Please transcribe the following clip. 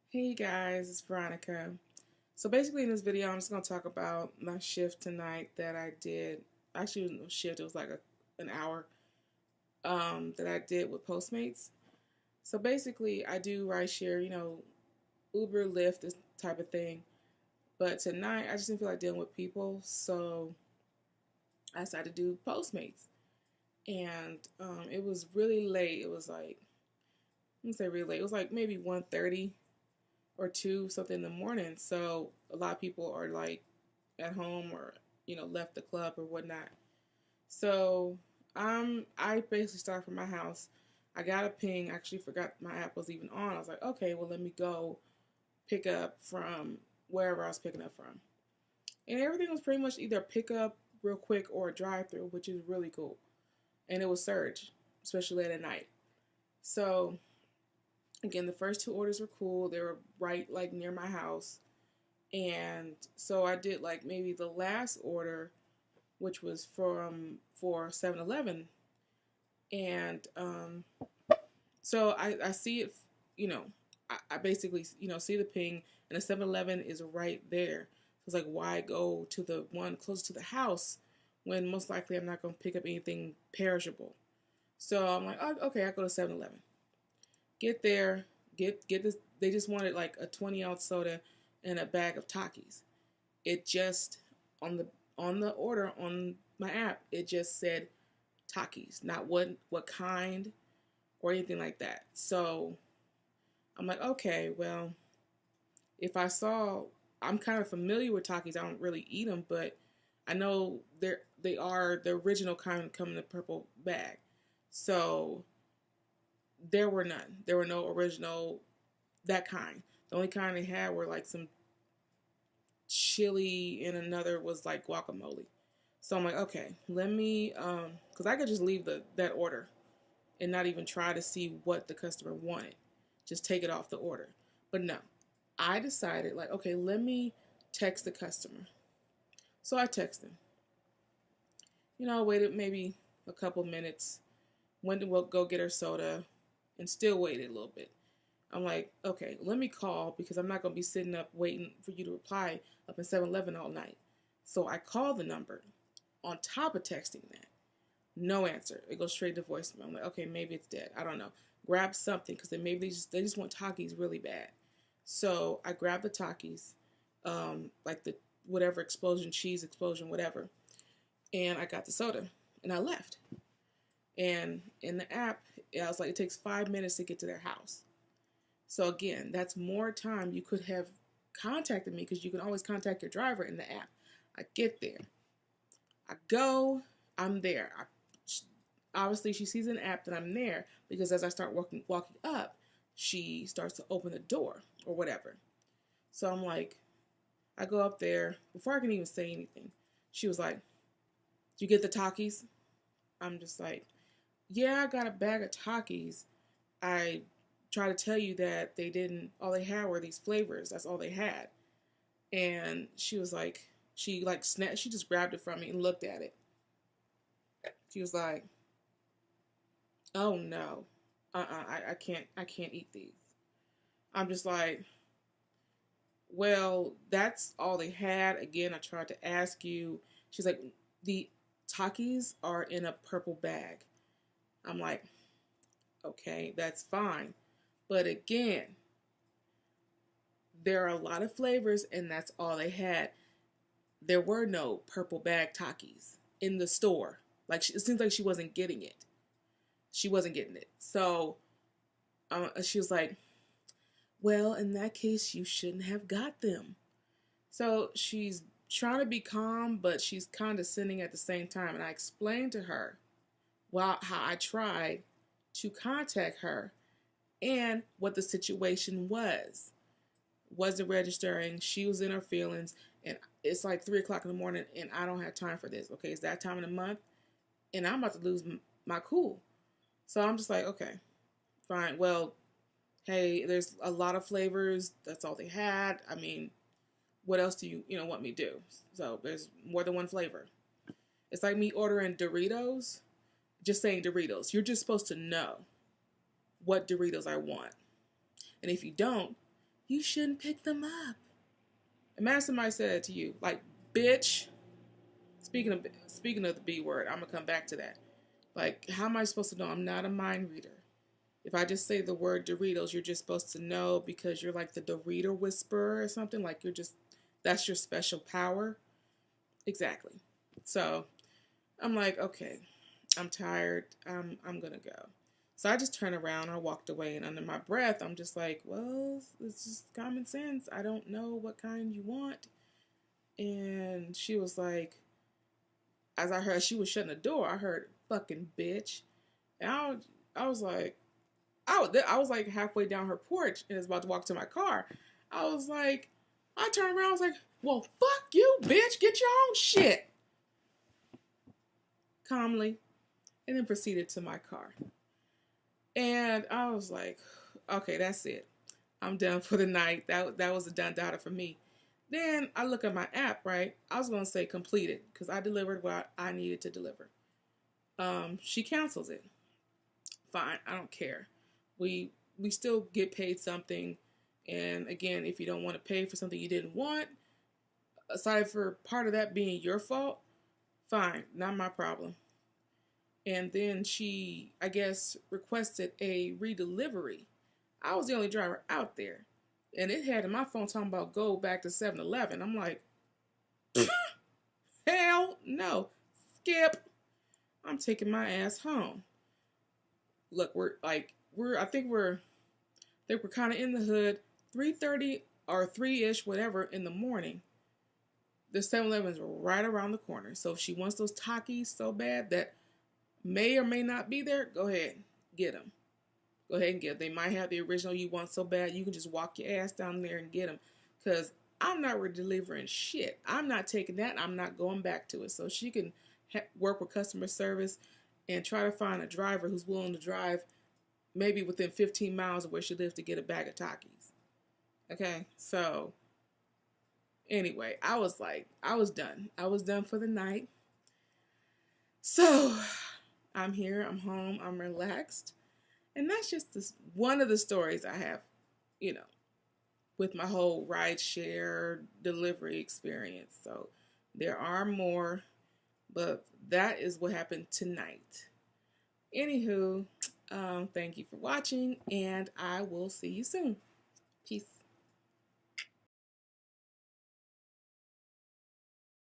Hey guys, it's Veronica. So basically in this video, I'm just going to talk about my shift tonight that I did. Actually, it was no shift, it was like an hour that I did with Postmates. So basically, I do rideshare, Uber, Lyft, this type of thing. But tonight, I just didn't feel like dealing with people, so I decided to do Postmates. And it was really late. It was like, let me say really late. It was like maybe 1:30 or 2 something in the morning. So a lot of people are like at home or left the club or whatnot. So I basically started from my house. I got a ping. I actually forgot my app was even on. I was like, okay, well let me go pick up from wherever I was picking up from. And everything was pretty much either pick up real quick or a drive through, which is really cool. And it was surge, especially late at night. So again, the first two orders were cool. They were right like near my house. And so I did like maybe the last order, which was for 7-Eleven. And so I see it, you know, I basically, see the ping and the 7-Eleven is right there. So it's like, why go to the one close to the house when most likely I'm not going to pick up anything perishable? So I'm like, oh, okay, I go to 7-Eleven. Get there, get this. They just wanted like a 20-ounce soda and a bag of Takis. It just on the order on my app, it just said Takis, not what kind or anything like that. So I'm like, okay, well, if I saw, I'm kind of familiar with Takis. I don't really eat them, but I know they are the original kind come in a purple bag. So there were none. There were no original that kind. The only kind they had were like some chili and another was like guacamole. So I'm like, okay, let me, because I could just leave that order and not even try to see what the customer wanted, just take it off the order. But no, I decided like, okay, let me text the customer. So I text him. I waited maybe a couple minutes, went to go get her soda, and still waited a little bit. I'm like, okay, let me call because I'm not going to be sitting up waiting for you to reply up in 7-Eleven all night. So I call the number on top of texting that. No answer. It goes straight to voicemail. I'm like, okay, maybe it's dead. I don't know. Grab something because maybe they just want Takis really bad. So I grabbed the Takis, like the whatever explosion, cheese explosion, whatever, and I got the soda and I left. And in the app, I was like, it takes 5 minutes to get to their house. So again, that's more time you could have contacted me because you can always contact your driver in the app. I get there. I go. I'm there. Obviously, she sees in the app that I'm there because as I start walking up, she starts to open the door or whatever. So I'm like, I go up there. Before I can even say anything, she was like, "Did you get the Takis?" I'm just like, "Yeah, I got a bag of Takis. I try to tell you that they didn't, all they had were these flavors. That's all they had." And she was like, she like snapped, she just grabbed it from me and looked at it. She was like, oh no, I can't eat these. I'm just like, well, that's all they had. Again, I tried to ask you. She's like, the Takis are in a purple bag. I'm like, okay, that's fine. But again, there are a lot of flavors, and that's all they had. There were no purple bag Takis in the store. Like it seems like she wasn't getting it. She wasn't getting it. So she was like, "Well, in that case, you shouldn't have got them." So she's trying to be calm, but she's condescending at the same time. And I explained to her how I tried to contact her and what the situation was. Wasn't registering. She was in her feelings, and it's like 3 o'clock in the morning, and I don't have time for this. Okay, it's that time of the month, and I'm about to lose my cool. So I'm just like, okay, fine. Well, hey, there's a lot of flavors. That's all they had. I mean, what else do you want me to do? So there's more than one flavor. It's like me ordering Doritos, just saying Doritos. You're just supposed to know what Doritos I want, and if you don't, you shouldn't pick them up. Imagine somebody said that to you, like, bitch. Speaking of the B word, I'm gonna come back to that. Like, how am I supposed to know? I'm not a mind reader. If I just say the word Doritos, you're just supposed to know because you're like the Dorito whisperer or something. Like that's your special power. Exactly. So I'm like, okay, I'm tired. I'm gonna go. So I just turned around. I walked away, and under my breath, I'm just like, well, it's just common sense. I don't know what kind you want. And she was like, as I heard she was shutting the door, I heard fucking bitch. And I was like, I was like halfway down her porch and was about to walk to my car. I was like, I turned around, I was like, well, fuck you, bitch, get your own shit. Calmly, and then proceeded to my car. And I was like, okay, that's it. I'm done for the night. That was a done data for me. Then I look at my app, right? I was going to say completed because I delivered what I needed to deliver. She cancels it. Fine, I don't care. We still get paid something. And again, if you don't want to pay for something you didn't want, aside for part of that being your fault, fine, not my problem. And then she, I guess, requested a redelivery. I was the only driver out there. And it had in my phone talking about go back to 7-Eleven. I'm like, hell no. Skip. I'm taking my ass home. Look, I think we're kind of in the hood. 3:30 or 3-ish, whatever, in the morning. The 7-Eleven is right around the corner. So if she wants those Takis so bad that may or may not be there, go ahead, get them. Go ahead and get them. They might have the original you want so bad, you can just walk your ass down there and get them. Because I'm not delivering shit. I'm not taking that. I'm not going back to it. So she can work with customer service and try to find a driver who's willing to drive maybe within 15 miles of where she lives to get a bag of Takis. Okay, so anyway, I was done. I was done for the night. So I'm here, I'm home, I'm relaxed. And that's just one of the stories I have, with my whole rideshare delivery experience. So there are more, but that is what happened tonight. Anywho, thank you for watching, and I will see you soon. Peace.